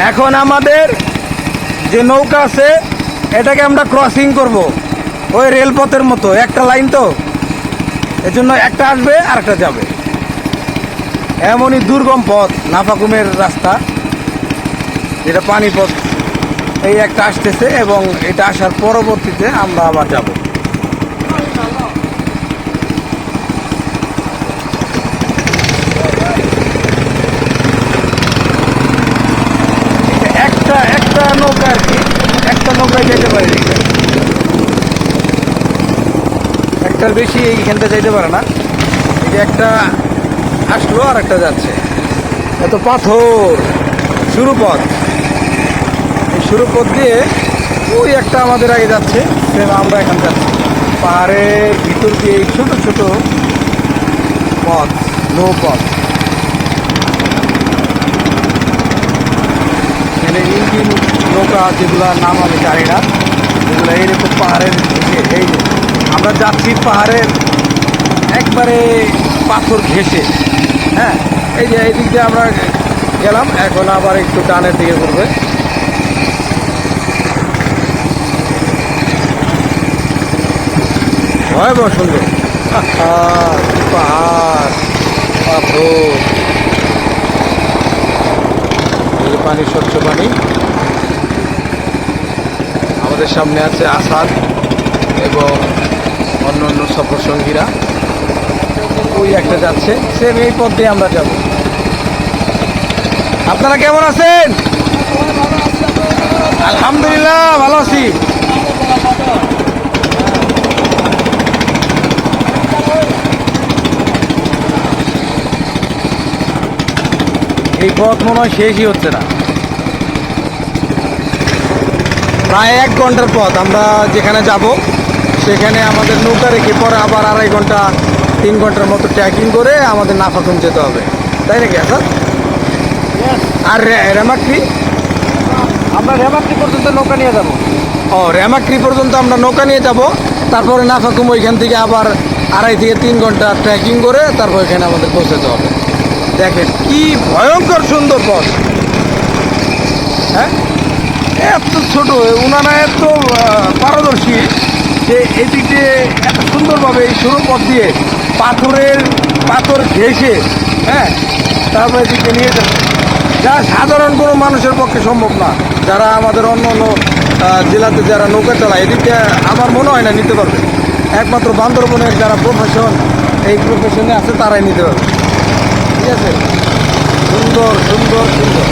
এখন আমাদের যে নৌকা আছে এটাকে আমরা ক্রসিং করব ওই রেলপথের মতো, একটা লাইন তো, এজন্য একটা আসবে আর একটা যাবে। এমনই দুর্গম পথ নাফাকুমের রাস্তা, যেটা পানিপথ। এই একটা আসতেছে এবং এটা আসার পরবর্তীতে আমরা আবার যাব। একটা নৌকা আর কি, একটা নৌকায় যেতে পারে, একটার বেশি এইখানটা যাইতে পারে না। এই যে একটা আসলো আর একটা যাচ্ছে, এত পাথর শুরু পথ। এই শুরু পথ দিয়ে ওই একটা আমাদের আগে যাচ্ছে, আমরা এখন যাচ্ছি পাহাড়ের ভিতর দিয়ে এই ছোট ছোট পথ, নৌ পথ। এখানে ইঞ্জিন নৌকা যেগুলোর নাম আমি জানি না, যেগুলো এইরকম পাহাড়ের দিকে। এই যে আমরা যাচ্ছি পাহাড়ের একবারে পাথর ঘেঁষে। হ্যাঁ, এই যে এই দিক দিয়ে আমরা গেলাম, এখন আবার একটু ডানের দিকে ঘুরবে। ভয়াবহ সুন্দর পাহাড়, পাথর, পানি, স্বচ্ছ পানি। আমাদের সামনে আছে আসাদ এবং অন্য অন্য সফর সঙ্গীরা। ওই একটা যাচ্ছে, সেম এই পথ দিয়ে আমরা যাব। আপনারা কেমন আছেন? আলহামদুলিল্লাহ ভালো আছি। এই পথ মনে হয় শেষই হচ্ছে না, প্রায় 1 ঘন্টার পথ। আমরা যেখানে যাব সেখানে আমাদের নৌকা রেখে পরে আবার 2.5 ঘন্টা 3 ঘন্টার মতো ট্রেকিং করে আমাদের নাফাকুম যেতে হবে, তাই নাকি? আচ্ছা, আর রেমাক্রি? আমরা রেমাক্রি পর্যন্ত নৌকা নিয়ে যাব। ও, রেমাক্রি পর্যন্ত আমরা নৌকা নিয়ে যাব, তারপরে নাফাকুম ওইখান থেকে আবার 2.5 থেকে 3 ঘন্টা ট্রেকিং করে তারপর এখানে আমাদের পৌঁছাতে হবে। দেখেন কি ভয়ঙ্কর সুন্দর পথ। হ্যাঁ, এত ছোট, ওনারা এত পারদর্শী যে এদিকে এত সুন্দরভাবে এই সরু পথ দিয়ে পাথর ঘেঁষে, হ্যাঁ, তারপরে এদিকে নিয়ে যাচ্ছে, যা সাধারণ কোনো মানুষের পক্ষে সম্ভব না। যারা আমাদের অন্য অন্য জেলাতে যারা নৌকা চালায়, এদিকে আমার মনে হয় না নিতে পারবে। একমাত্র বান্দরবনের যারা এই প্রফেশনে আছে তারাই নিতে পারবে। ঠিক আছে, সুন্দর সুন্দর সুন্দর।